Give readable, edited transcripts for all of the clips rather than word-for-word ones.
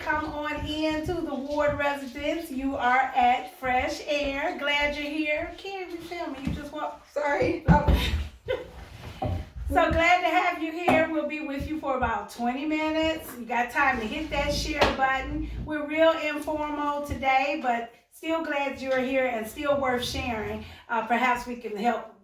come on in to the Ward residence. You are at Fresh Air. Glad you're here. Carrie, we filming. You just walked. Sorry. So glad to have you here. We'll be with you for about 20 minutes. You got time to hit that share button. We're real informal today, but still glad you're here and still worth sharing. Perhaps we can help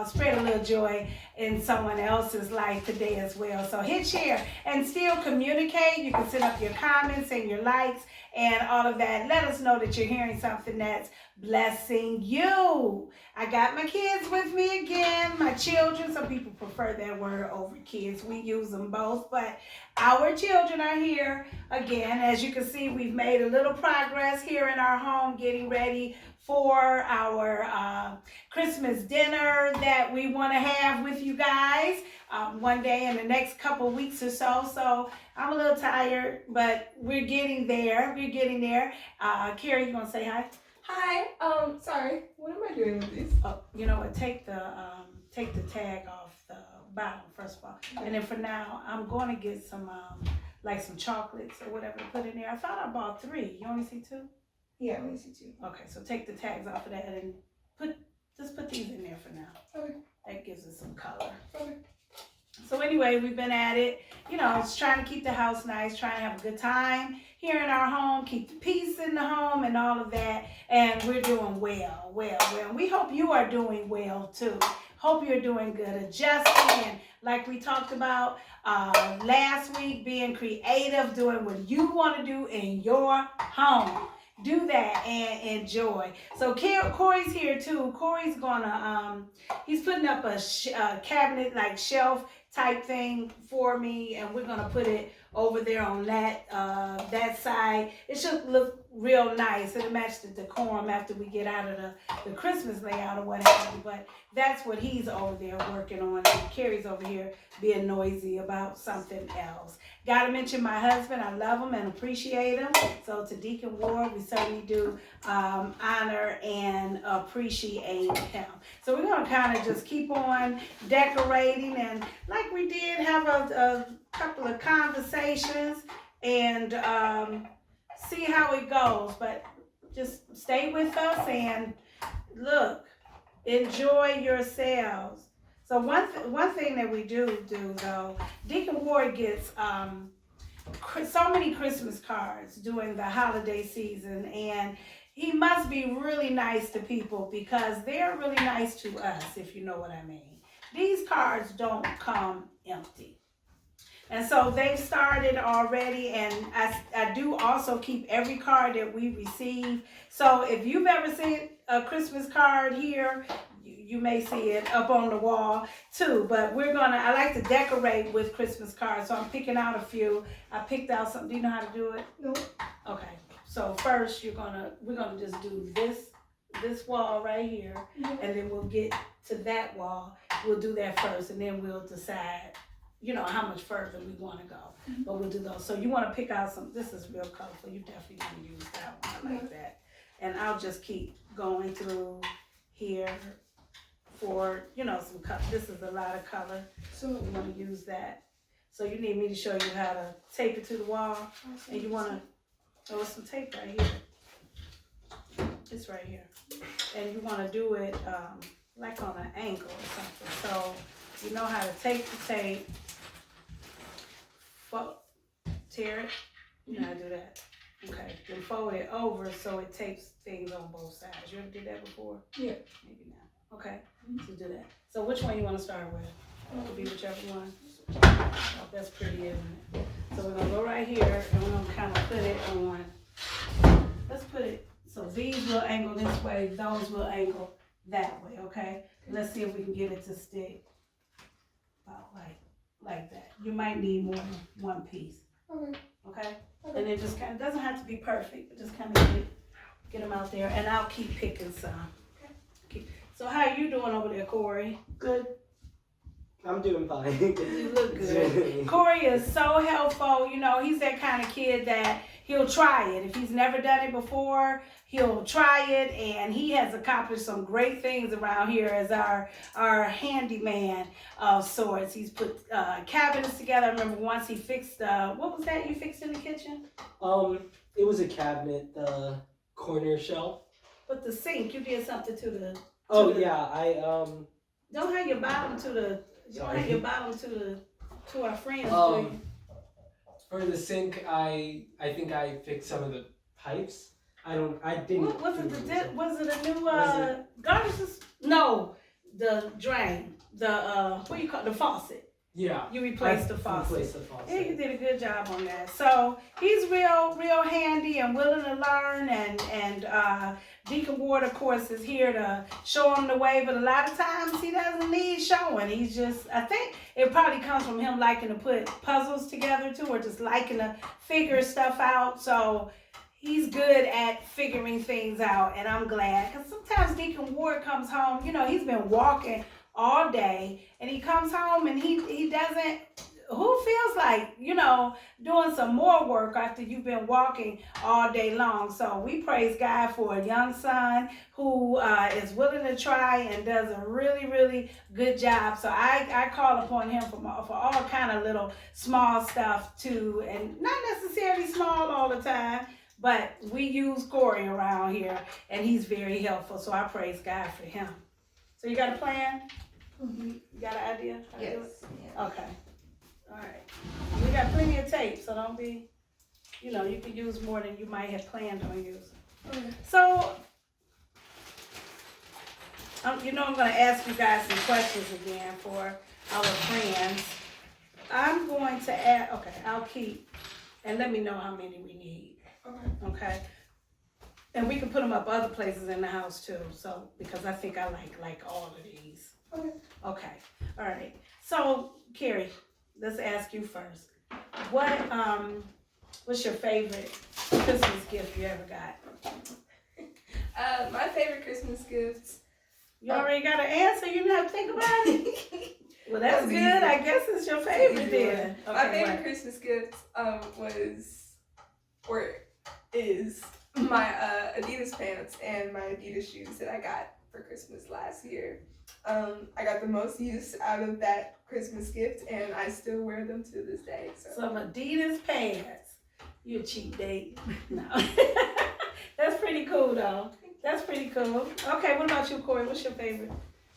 spread a little joy in someone else's life today as well. So hit share and still communicate. You can send up your comments and your likes and all of that. Let us know that you're hearing something that's blessing you. I got my kids with me again, my children. Some people prefer that word over kids. We use them both, but our children are here again. As you can see, we've made a little progress here in our home, getting ready for our Christmas dinner that we want to have with you guys one day in the next couple weeks or so. So I'm a little tired, but we're getting there. We're getting there. Carrie, you want to say hi? Hi. Sorry. What am I doing with this? Oh, you know what? Take the tag off the bottom first of all, and then for now, I'm going to get some like some chocolates or whatever to put in there. I thought I bought 3. You only see 2? Yeah, I only see 2. Okay, so take the tags off of that and just put these in there for now. Okay. That gives it some color. Okay. So anyway, we've been at it, just trying to keep the house nice, trying to have a good time here in our home, keep the peace in the home and all of that. And we're doing well. We hope you are doing well too. Hope you're doing good. Adjusting and like we talked about last week, being creative, doing what you want to do in your home. Do that and enjoy. So Corey's here too. Corey's gonna, he's putting up a cabinet, like shelf type thing for me, and we're gonna put it over there on that side. It should look real nice. It'll match the decorum after we get out of the Christmas layout or what have you. But that's what he's over there working on. And Carrie's over here being noisy about something else. Gotta mention my husband. I love him and appreciate him. So to Deacon Ward, we certainly do honor and appreciate him. So we're gonna kind of just keep on decorating, and like we did have a couple of conversations and see how it goes. But just stay with us and look, enjoy yourselves. So one thing that we do though, Deacon Ward gets so many Christmas cards during the holiday season, and he must be really nice to people because they're really nice to us, if you know what I mean. These cards don't come empty. And so they've started already, and I do also keep every card that we receive. So if you've ever seen a Christmas card here, you may see it up on the wall too. But I like to decorate with Christmas cards, so I'm picking out a few. I picked out some. Do you know how to do it? No. Okay. So first we're gonna just do this wall right here, and then we'll get to that wall. We'll do that first, and then we'll decide, how much further we want to go. But we'll do those. So you want to pick out some. This is real colorful. You definitely want to use that one. I like that. And I'll just keep going through here for some color. This is a lot of color, so you want to use that. So you need me to show you how to tape it to the wall, and you want to. Oh, some tape right here. It's right here. And you want to do it like on an angle or something. So you know how to take the tape, tear it, you know how to do that. Okay, then fold it over so it tapes things on both sides. You ever did that before? Yeah. Maybe not. Okay, so do that. So which one you want to start with? It could be whichever one. Oh, that's pretty, isn't it? So we're gonna go right here and we're gonna kind of put it on. Let's put it so these will angle this way, those will angle that way. Okay. Let's see if we can get it to stick about like that. You might need more than one piece. Okay. Okay. And it just kind of doesn't have to be perfect, but just kind of get them out there, and I'll keep picking some. Okay. So how are you doing over there, Corey? Good. I'm doing fine. You look good. Corey is so helpful. He's that kind of kid that he'll try it. If he's never done it before, he'll try it, and he has accomplished some great things around here as our handyman of sorts. He's put cabinets together. I remember once he fixed, what was that you fixed in the kitchen? It was a cabinet, the corner shelf. With the sink, you did something to the. Don't have your bottom to the. You don't have your bottom to our friends. For the sink, I think I fixed some of the pipes. I didn't. What was it? Was it a new garbage system? No, the drain. The what do you call the faucet? Yeah. You replaced the faucet. Replaced the faucet. Yeah, you did a good job on that. So he's real handy and willing to learn, and Deacon Ward, of course, is here to show him the way, but a lot of times he doesn't need showing. He's just, I think it probably comes from him liking to put puzzles together too, or just liking to figure stuff out. So he's good at figuring things out, and I'm glad, because sometimes Deacon Ward comes home, he's been walking all day, and he comes home and he doesn't, who feels like, doing some more work after you've been walking all day long. So we praise God for a young son who is willing to try and does a really, really good job. So I call upon him for all kind of little small stuff too, and not necessarily small all the time, but we use Corey around here, and he's very helpful. So I praise God for him. So you got a plan? Mm-hmm. You got an idea how to do it? Yes. Yeah. Okay. All right. We got plenty of tape, so don't be, you can use more than you might have planned on using. Okay. So, I'm going to ask you guys some questions again for our friends. I'm going to add, okay, I'll keep, and let me know how many we need. Okay. Okay. And we can put them up other places in the house too. So, because I think I like all of these. Okay. Okay. All right. So, Carrie, let's ask you first. What's your favorite Christmas gift you ever got? My favorite Christmas gift. You already got an answer. You didn't have to think about it. Well, that's good. Easy. I guess it's your favorite then. Okay, My favorite what? Christmas gift is my Adidas pants and my Adidas shoes that I got for Christmas last year. I got the most use out of that Christmas gift, and I still wear them to this day. Some Adidas pants. You a cheap date. No. That's pretty cool though. That's pretty cool. Okay, what about you, Corey? What's your favorite?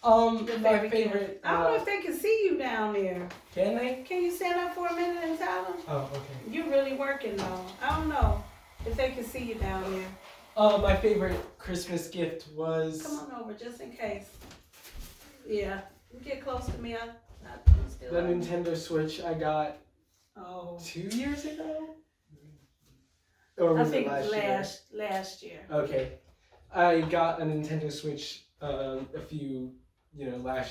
My favorite. I don't know if they can see you down there. Can they? Can you stand up for a minute and tell them? Oh, okay. You're really working though. I don't know if they can see you down there. My favorite Christmas gift was. Come on over, just in case. Yeah, you get close to me. I'm still. The Nintendo Switch I got Oh. 2 years ago. Or I was think it last year. Okay, I got a Nintendo Switch last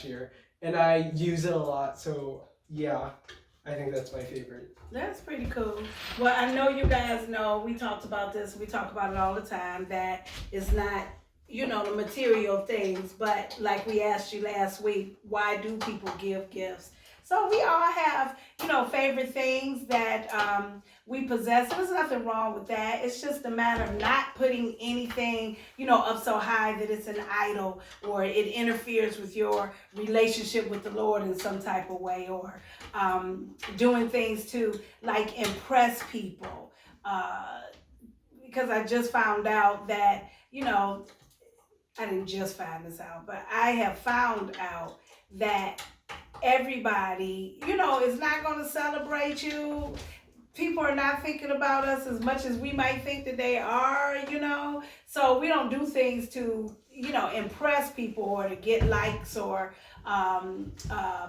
year, and I use it a lot. So yeah, I think that's my favorite. That's pretty cool. Well, I know you guys know, we talked about this, we talk about it all the time, that it's not, the material things, but like we asked you last week, why do people give gifts? So we all have, favorite things that we possess. There's nothing wrong with that. It's just a matter of not putting anything, up so high that it's an idol or it interferes with your relationship with the Lord in some type of way, or doing things to like impress people. Because I just found out that, I didn't just find this out, but I have found out that everybody, is not going to celebrate you. People are not thinking about us as much as we might think that they are, So we don't do things to, impress people or to get likes or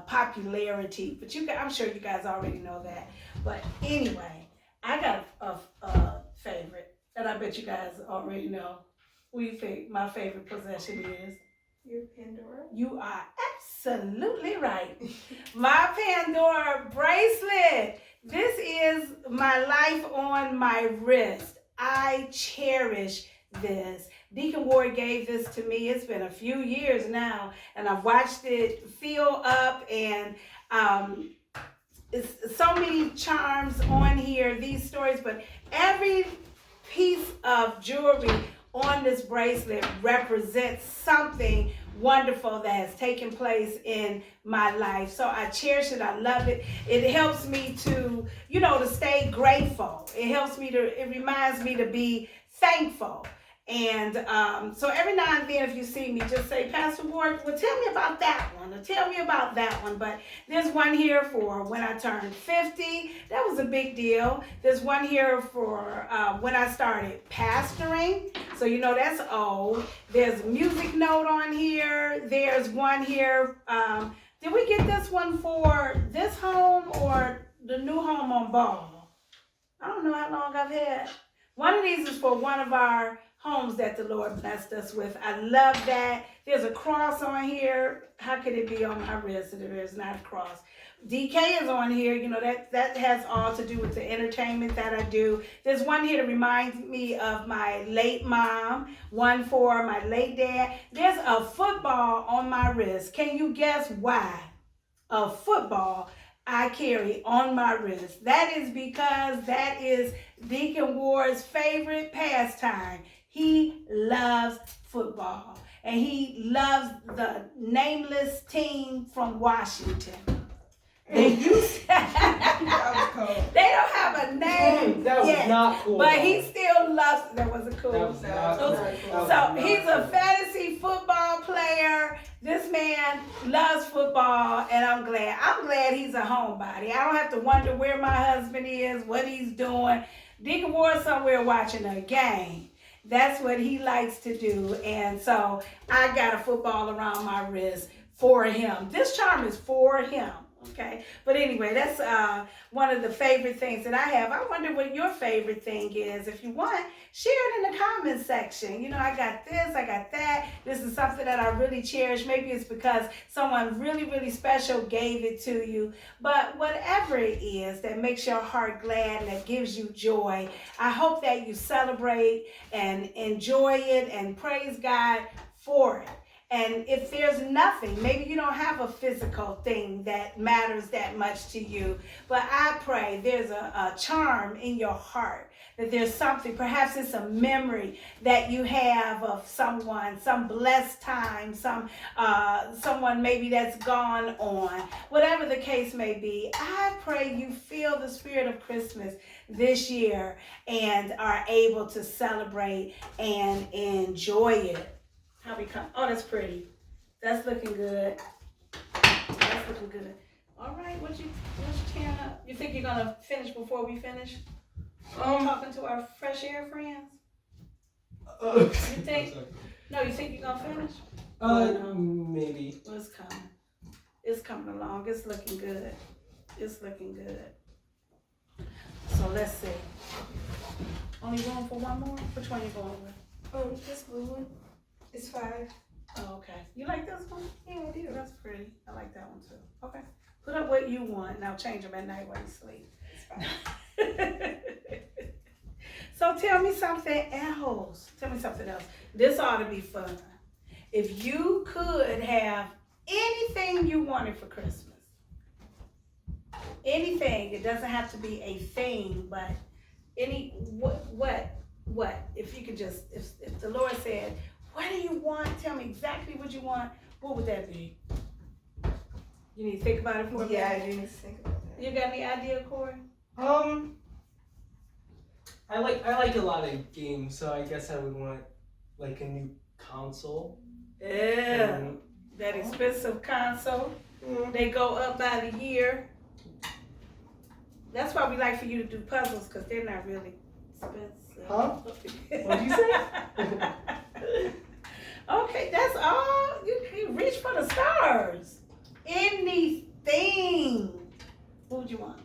popularity. But I'm sure you guys already know that. But anyway, I got a favorite, and I bet you guys already know. What do you think my favorite possession is? Your Pandora. You are absolutely right. My Pandora bracelet. This is my life on my wrist. I cherish this. Deacon Ward gave this to me. It's been a few years now, and I've watched it fill up, and it's so many charms on here, these stories, but every piece of jewelry on this bracelet represents something wonderful that has taken place in my life. So I cherish it. I love it. It helps me to, to stay grateful. It reminds me to be thankful. And so every now and then, if you see me, just say, Pastor Ward, well, tell me about that one, or tell me about that one. But there's one here for when I turned 50. That was a big deal. There's one here for when I started pastoring. So, that's old. There's a music note on here. There's one here. Did we get this one for this home or the new home on Ball? I don't know how long I've had. One of these is for one of our homes that the Lord blessed us with. I love that. There's a cross on here. How could it be on my wrist if there's not a cross? DK is on here. That has all to do with the entertainment that I do. There's one here to remind me of my late mom, one for my late dad. There's a football on my wrist. Can you guess why? A football I carry on my wrist. That is because that is Deacon Ward's favorite pastime. He loves football, and he loves the nameless team from Washington. They used That was cold. They don't have a name That was yet, not cool. but he still loves. That wasn't cool. That was not cool. So he's a fantasy football player. This man loves football, and I'm glad. I'm glad he's a homebody. I don't have to wonder where my husband is, what he's doing. Deacon Ward's somewhere watching a game. That's what he likes to do, and so I got a football around my wrist for him. This charm is for him. Okay, but anyway, that's one of the favorite things that I have. I wonder what your favorite thing is. If you want, share it in the comments section. I got this, I got that. This is something that I really cherish. Maybe it's because someone really, really special gave it to you. But whatever it is that makes your heart glad and that gives you joy, I hope that you celebrate and enjoy it and praise God for it. And if there's nothing, maybe you don't have a physical thing that matters that much to you, but I pray there's a charm in your heart, that there's something, perhaps it's a memory that you have of someone, some blessed time, someone maybe that's gone on, whatever the case may be. I pray you feel the spirit of Christmas this year and are able to celebrate and enjoy it. How we come? Oh, that's pretty. That's looking good. That's looking good. All right, what you tearing up? You think you're gonna finish before we finish? Talking to our fresh air friends. You think? No, you think you're gonna finish? Maybe. Well, it's coming. It's coming along. It's looking good. It's looking good. So let's see. Only room for one more? Which one you going with? This blue one. It's 5. Oh, okay. You like this one? Yeah, I do. That's pretty. I like that one too. Okay. Put up what you want and I'll change them at night while you sleep. It's 5. So tell me something else. This ought to be fun. If you could have anything you wanted for Christmas, anything, it doesn't have to be a thing, but what? If you could just, if the Lord said, what do you want? Tell me exactly what you want. What would that be? You need to think about it for a minute. Yeah, I do need to think about that. You got any idea, Corey? I like a lot of games, so I guess I would want like a new console. Yeah, that expensive console. They go up by the year. That's why we like for you to do puzzles, because they're not really expensive. Huh? What'd you say? Okay, that's all. You reach for the stars. Anything. What would you want?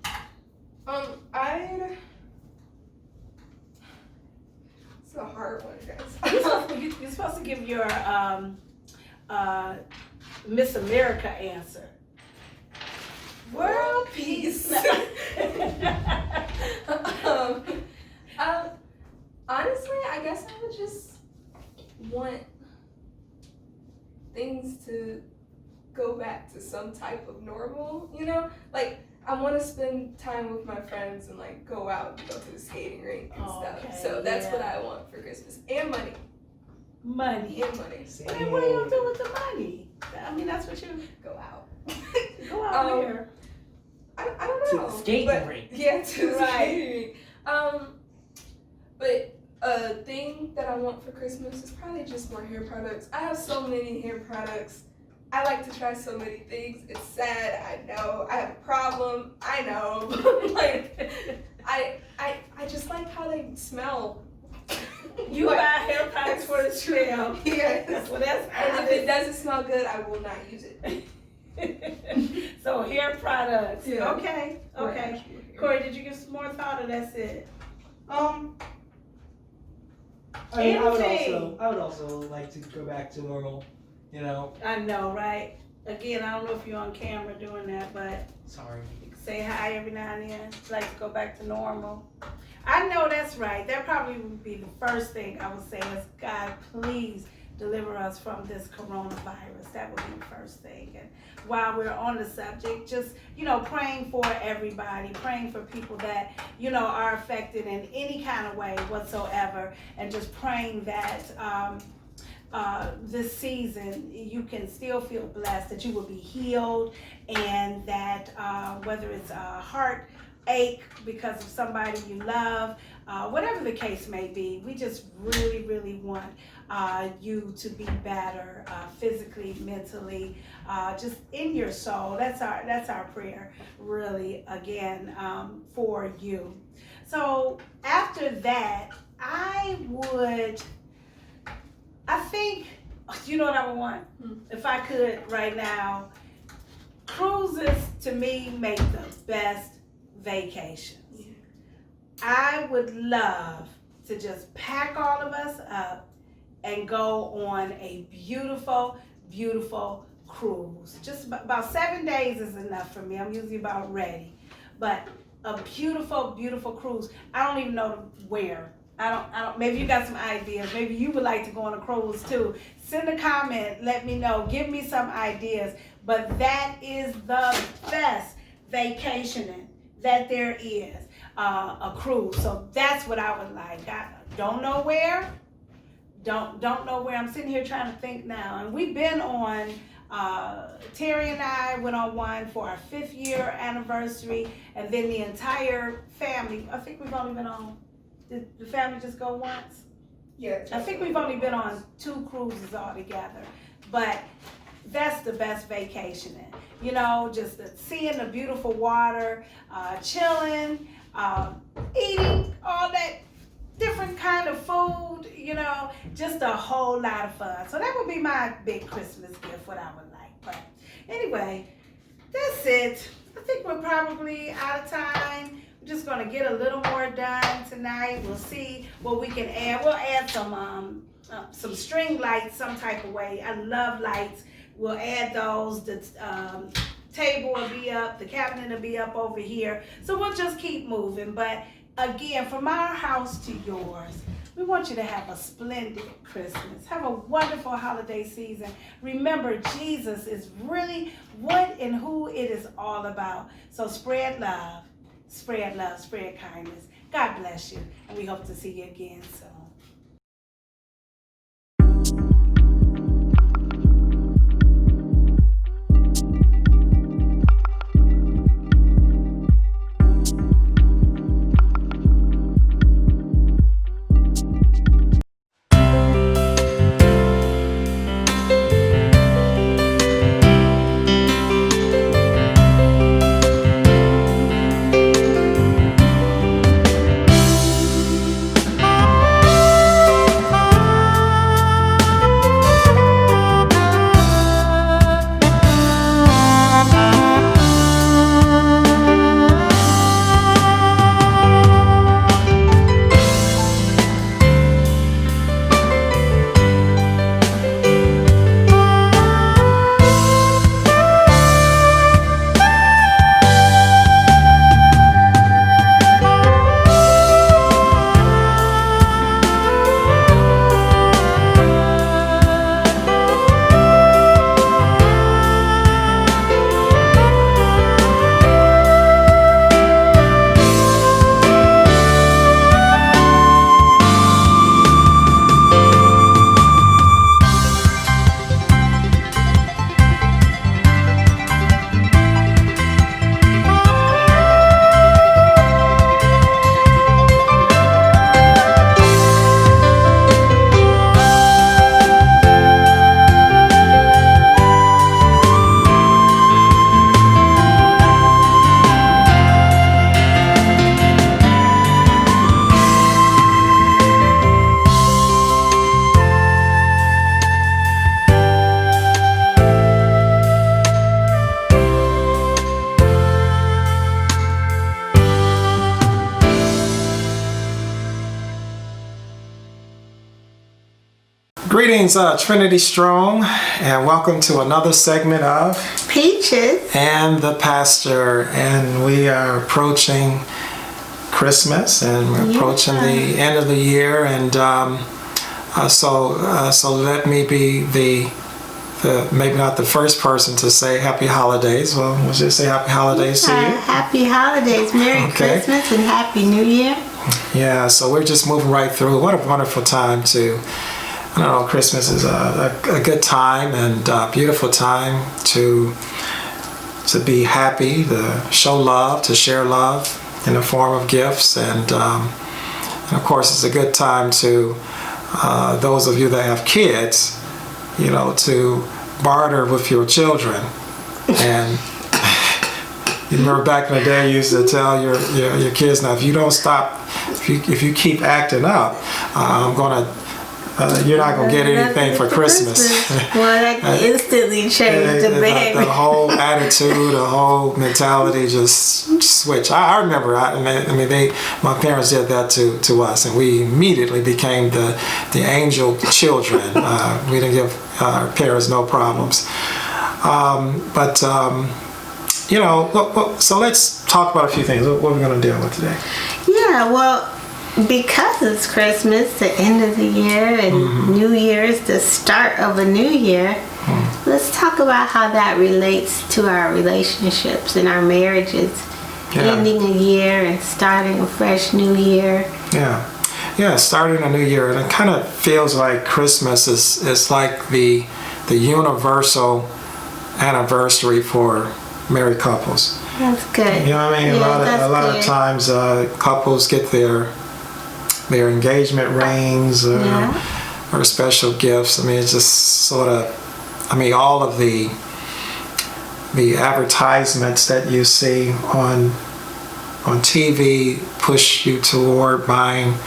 It's a hard one, guys. You're supposed to give your Miss America answer. World peace. Honestly, I guess I would just want things to go back to some type of normal, Like, I want to spend time with my friends and like go out and go to the skating rink and stuff. Okay, So that's yeah. what I want for Christmas. And money. Money. And money. And what are you gonna do with the money? I mean, that's what you Go out. go out there. I don't know. To the skating but, rink. Yeah, to the Right. skating rink. But a thing that I want for Christmas is probably just more hair products. I have so many hair products. I like to try so many things. It's sad, I know. I have a problem, I know. Like, I just like how they smell. You buy hair products for the smell. Yes. Well, that's And if it doesn't smell good, I will not use it. So hair products. Yeah. Okay. Okay. Corey, did you give some more thought, or that's it? I mean, Anything. I would also like to go back to normal, you know. I know, right? Again, I don't know if you're on camera doing that, but Sorry. you can say hi every now and then. Like to go back to normal. I know that's right. That probably would be the first thing I would say is, God, please deliver us from this coronavirus. That would be the first thing. And while we're on the subject, just, praying for everybody, praying for people that, are affected in any kind of way whatsoever, and just praying that this season you can still feel blessed, that you will be healed, and that whether it's a heartache because of somebody you love, whatever the case may be, we just really, really want you to be better physically, mentally, just in your soul. That's our prayer, really, again, for you. So after that, I think, you know what I would want? If I could right now, cruises to me make the best vacations. Yeah. I would love to just pack all of us up and go on a beautiful, beautiful cruise. Just about 7 days is enough for me. I'm usually about ready. But a beautiful, beautiful cruise. I don't even know where. I don't, maybe you got some ideas. Maybe you would like to go on a cruise too. Send a comment, let me know, give me some ideas. But that is the best vacationing that there is, a cruise. So that's what I would like. I don't know where. Don't know where. I'm sitting here trying to think now. And we've been on, Terry and I went on one for our 5th year anniversary, and then the entire family, I think we've only been on, did the family just go once? Yeah. I think we've only been on 2 cruises altogether, but that's the best vacationing. Just seeing the beautiful water, chilling, eating all that different kind of food, just a whole lot of fun. So that would be my big Christmas gift, what I would like. But anyway, that's it. I think we're probably out of time. We're just gonna get a little more done tonight. We'll see what we can add. We'll add some string lights some type of way. I love lights. We'll add those. The table will be up. The cabinet will be up over here. So we'll just keep moving. But again, from our house to yours, we want you to have a splendid Christmas. Have a wonderful holiday season. Remember, Jesus is really what and who it is all about. So spread love, spread kindness. God bless you, and we hope to see you again soon. Greetings, TrinityStrong, and welcome to another segment of Peaches and the Pastor. And we are approaching Christmas, and we're approaching the end of the year, and so let me be the maybe not the first person to say Happy Holidays. Well, we'll just say Happy Holidays to you. Happy Holidays, Merry Christmas, and Happy New Year. Yeah, so we're just moving right through. What a wonderful time to. I don't know, Christmas is a good time and a beautiful time to be happy, to show love, to share love in the form of gifts, and of course it's a good time to those of you that have kids, you know, to barter with your children. And you remember back in the day, you used to tell your kids, now if you don't stop, if you keep acting up, I'm gonna. You're not gonna get anything for Christmas. Well, that instantly changed the behavior. The whole attitude, the whole mentality just switched. I remember. My parents did that to us, and we immediately became the angel children. We didn't give our parents no problems. You know, so let's talk about a few things. What are we gonna deal with today? Yeah, well, because it's Christmas, the end of the year, and New Year's, the start of a new year, let's talk about how that relates to our relationships and our marriages. Ending a year and starting a fresh new year. Yeah, starting a new year. And it kind of feels like Christmas is like the universal anniversary for married couples. That's good. You know what I mean? Yeah, a lot of times couples get their engagement rings or special gifts. I mean, it's just sort of, all of the advertisements that you see on TV push you toward buying,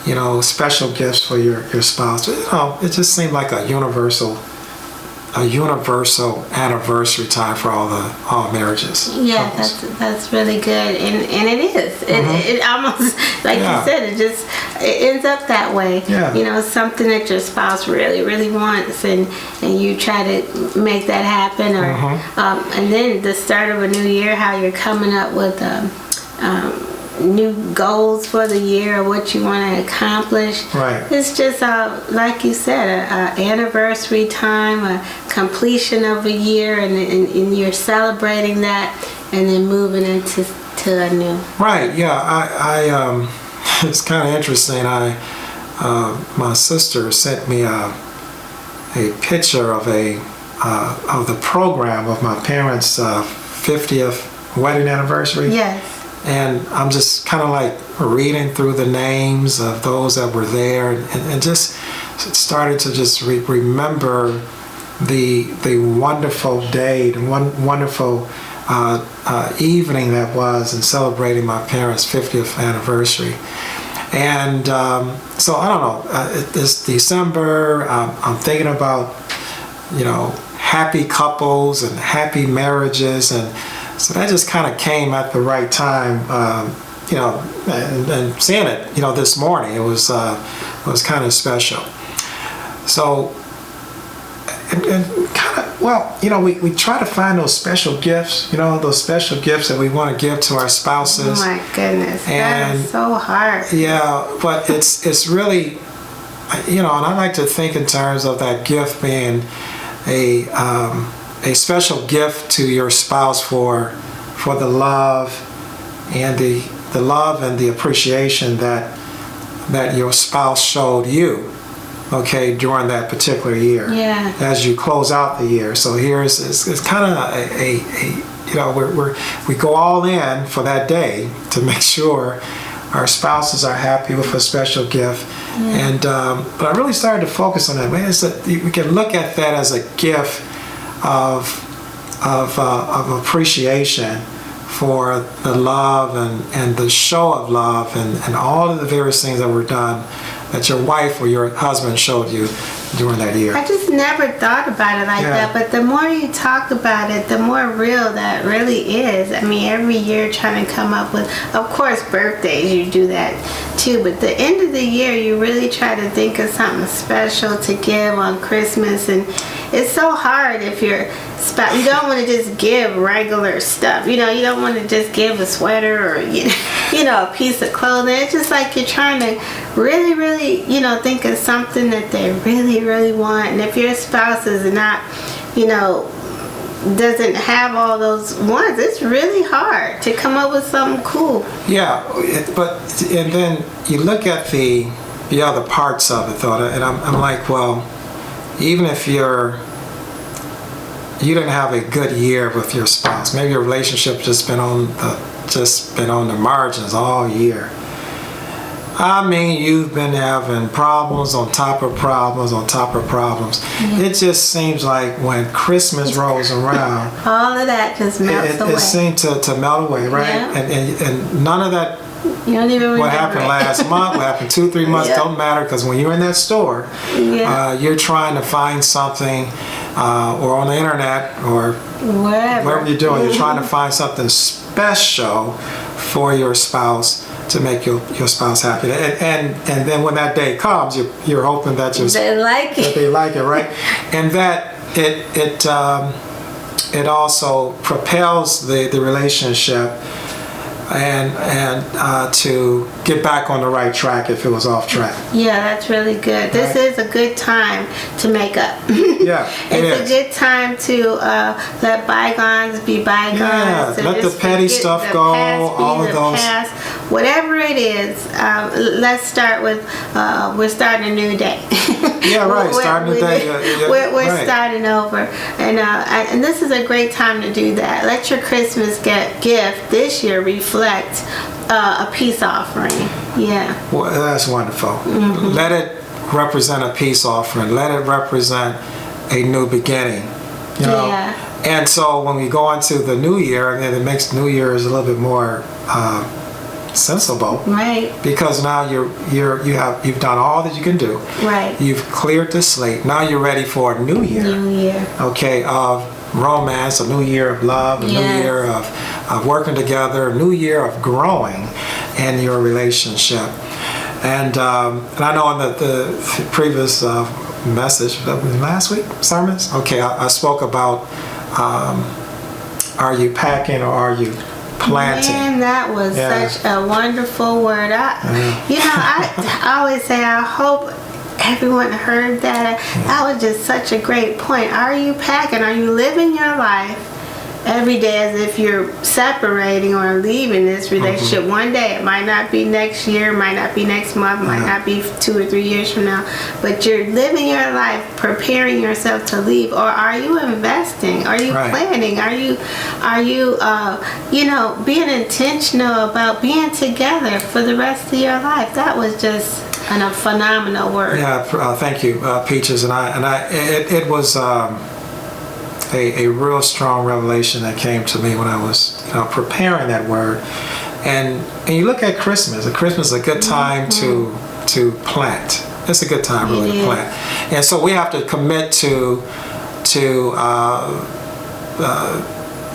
you know, special gifts for your spouse. You know, it just seemed like a universal anniversary time for all marriages. Yeah, that's really good, and it is. It almost, like you said, it ends up that way. Yeah. You know, something that your spouse really wants, and you try to make that happen, or and then the start of a new year, how you're coming up with new goals for the year, or what you want to accomplish. Right. It's just like you said, a anniversary time, a completion of a year, and you're celebrating that, and then moving into a new. Right. Yeah. I it's kind of interesting. My sister sent me a picture of the program of my parents' 50th wedding anniversary. Yes. And I'm just kind of like reading through the names of those that were there, and just started to just remember the wonderful day, the wonderful evening that was in celebrating my parents' 50th anniversary. And so I don't know. It's December. I'm thinking about, you know, happy couples and happy marriages, and so that just kind of came at the right time, you know, and seeing it, you know, this morning, it was kind of special. So, and kind of, well, you know, we try to find those special gifts, you know, those special gifts that we want to give to our spouses. Oh my goodness, that is so hard. Yeah, but it's really, you know, and I like to think in terms of that gift being a special gift to your spouse for the love and the appreciation that your spouse showed you, okay, during that particular year. Yeah. As you close out the year. So it's kind of a you know, we go all in for that day to make sure our spouses are happy with a special gift. And but I really started to focus on that. Man, we can look at that as a gift of appreciation for the love and the show of love and all of the various things that were done, that your wife or your husband showed you during that year? I just never thought about it like Yeah. that, but the more you talk about it, the more real that really is. I mean, every year trying to come up with, of course, birthdays, you do that too, but the end of the year, you really try to think of something special to give on Christmas, and it's so hard if you're you don't want to just give regular stuff. You don't want to just give a sweater or a piece of clothing. It's just like you're trying to really, really, think of something that they really, really want. And if your spouse is not, doesn't have all those wants, it's really hard to come up with something cool. Yeah, and then you look at the other parts of it, though, and I'm like, well, even if you didn't have a good year with your spouse, maybe your relationship just been on the margins all year. I mean, you've been having problems on top of problems on top of problems. Mm-hmm. It just seems like when Christmas rolls around, all of that just melts away. It seemed to melt away, right? Yeah. And none of that. You don't even remember what happened last month, what happened 2-3 months, don't matter, because when you're in that store, you're trying to find something, or on the internet, or wherever you're doing, you're trying to find something special for your spouse to make your spouse happy. And then when that day comes, you're hoping that they like it. That they like it, right? And that it also propels the relationship and to get back on the right track if it was off track. Yeah, that's really good. This is a good time to make up. Yeah, it's a good time to let bygones be bygones. Yeah, let the petty stuff go. All of those. Past. Whatever it is, let's start with. We're starting a new day. Yeah, right. Starting a new day. We're starting over, and this is a great time to do that. Let your Christmas gift this year reflect a peace offering. Yeah. Well, that's wonderful. Mm-hmm. Let it represent a peace offering. Let it represent a new beginning. Yeah. And so when we go into the new year, and it makes New Year's a little bit more sensible, right? Because now you've done all that you can do, right? You've cleared the slate. Now you're ready for a new year. New year. Okay, of romance, a new year of love, a new year of working together, a new year of growing in your relationship. And I know in the previous message, last week sermons. Okay, I spoke about are you packing or are you planting? Man, that was such a wonderful word. I always say I hope everyone heard that. That was just such a great point. Are you packing? Are you living your life every day as if you're separating or leaving this relationship? Mm-hmm. One day, it might not be next year, might not be next month, might not be 2 or 3 years from now, but you're living your life preparing yourself to leave. Or are you investing? Are you planning? Are you being intentional about being together for the rest of your life? That was just a phenomenal word. Yeah, thank you, Peaches. It was a real strong revelation that came to me when I was preparing that word. And you look at Christmas. Christmas is a good time to plant. It's a good time really to plant. And so we have to commit to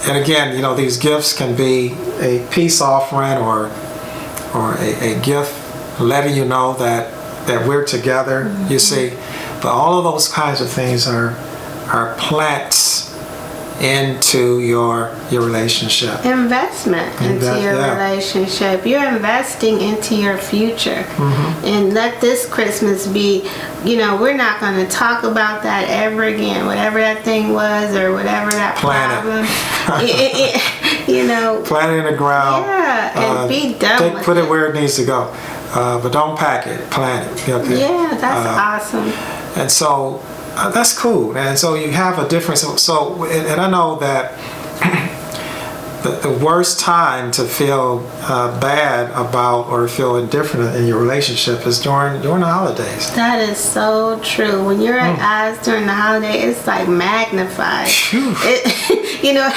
and again, these gifts can be a peace offering or a gift letting you know that we're together, you see. But all of those kinds of things are plants into your relationship. Investment into your relationship. You're investing into your future. Mm-hmm. And let this Christmas be, we're not going to talk about that ever again. Whatever that thing was or whatever that problem. Plant it in the ground. Yeah, and be done with put it where it needs to go. But don't pack it, plant it. Okay? Yeah, that's awesome. And so that's cool. And so you have a difference. So, and I know that the worst time to feel bad about or feel indifferent in your relationship is during the holidays. That is so true. When you're at odds during the holiday, it's like magnified. It, you know,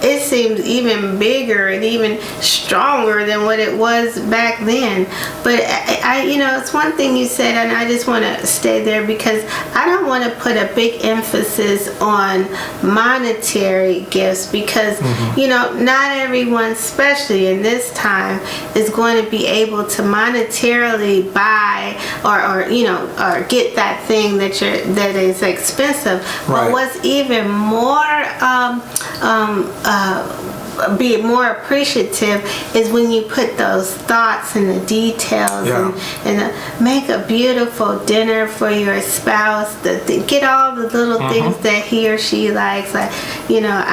it seems even bigger and even stronger than what it was back then. But I you know, it's one thing you said, and I just want to stay there because I don't want to put a big emphasis on monetary gifts because you know, not everyone, especially in this time, is going to be able to monetarily buy or you know, or get that thing that is expensive. Right. But what's even more be more appreciative is when you put those thoughts and the details and make a beautiful dinner for your spouse. Get all the little things that he or she likes. Like, you know,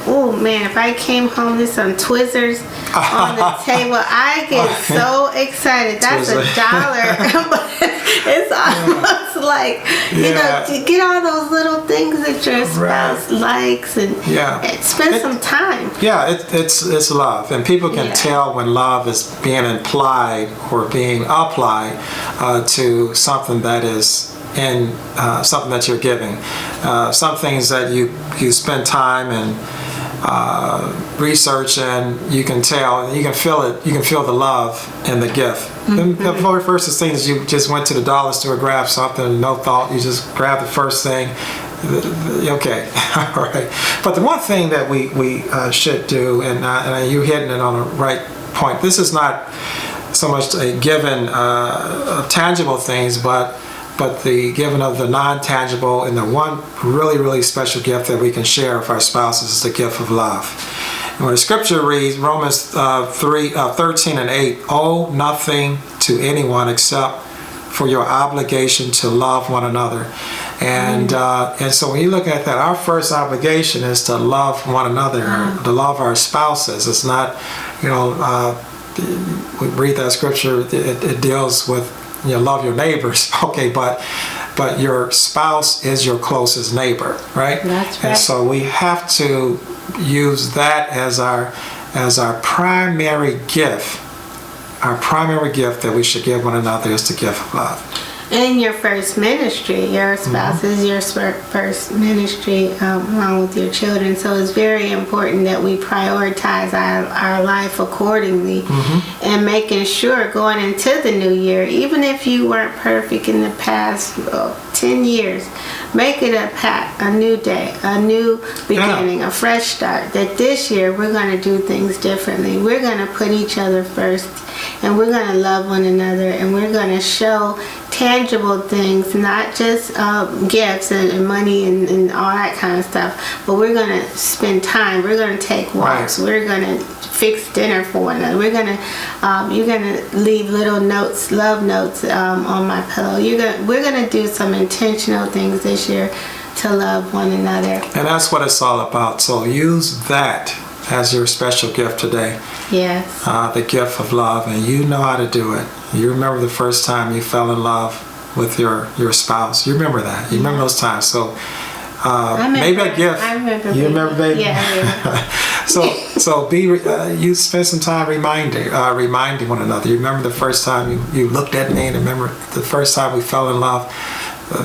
oh man, if I came home to some Twizzlers on the table, I get so excited. That's $1, but it's almost like you know, to get all those little things that your spouse likes and spend some time. Yeah, it's love, and people can tell when love is being implied or being applied to something that is in something that you're giving. Some things that you spend time and research, and you can tell, you can feel it. You can feel the love in the gift. The very first thing is you just went to the dollar store, grabbed something, no thought. You just grabbed the first thing. Okay, all right. But the one thing that we should do, and you're hitting it on the right point. This is not so much a given of tangible things, but the giving of the non-tangible, and the one really, really special gift that we can share with our spouses is the gift of love. And when the scripture reads, Romans 13:8, owe nothing to anyone except for your obligation to love one another. And so when you look at that, our first obligation is to love one another, to love our spouses. It's not, you know, we read that scripture, it deals with, you know, love your neighbors, okay, but your spouse is your closest neighbor, right? That's right. And so we have to use that as our primary gift. Our primary gift that we should give one another is the gift of love. In your first ministry, your spouse is your first ministry along with your children. So it's very important that we prioritize our life accordingly and making sure going into the new year, even if you weren't perfect in the past 10 years, make it a new day, a new beginning, a fresh start. That this year we're going to do things differently. We're going to put each other first, and we're going to love one another, and we're going to show tangible things, not just gifts and money and all that kind of stuff, but we're going to spend time. We're going to take walks. Right. We're going to fix dinner for one another. We're going to you're going to leave little notes, love notes on my pillow. We're going to do some intentional things this year to love one another. And that's what it's all about. So use that as your special gift today. Yes. The gift of love, and you know how to do it. You remember the first time you fell in love with your spouse. You remember that. You remember those times. So maybe a gift. I remember. You remember, baby? Yeah. So you spend some time reminding one another. You remember the first time you looked at me, and remember the first time we fell in love.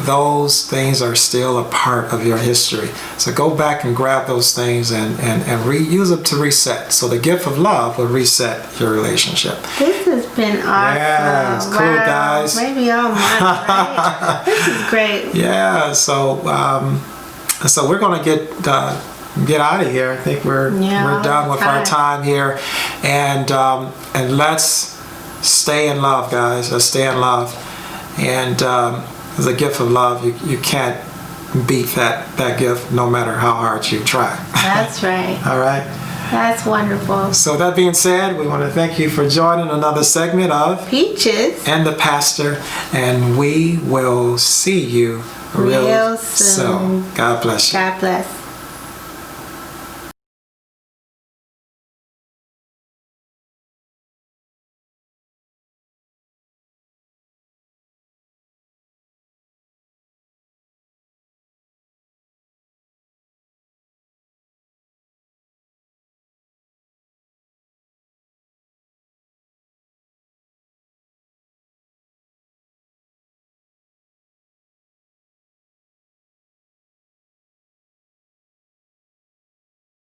Those things are still a part of your history. So go back and grab those things and use them to reset. So the gift of love will reset your relationship. This has been awesome. Yeah, it's cool, guys. Maybe all month, right? This is great. Yeah, so we're gonna get out of here. I think we're done with our time here, and let's stay in love, guys. Let's stay in love, and the gift of love, you can't beat that gift no matter how hard you try. That's right. All right. That's wonderful. So that being said, we want to thank you for joining another segment of Peaches and the Pastor, and we will see you real soon. God bless you. God bless.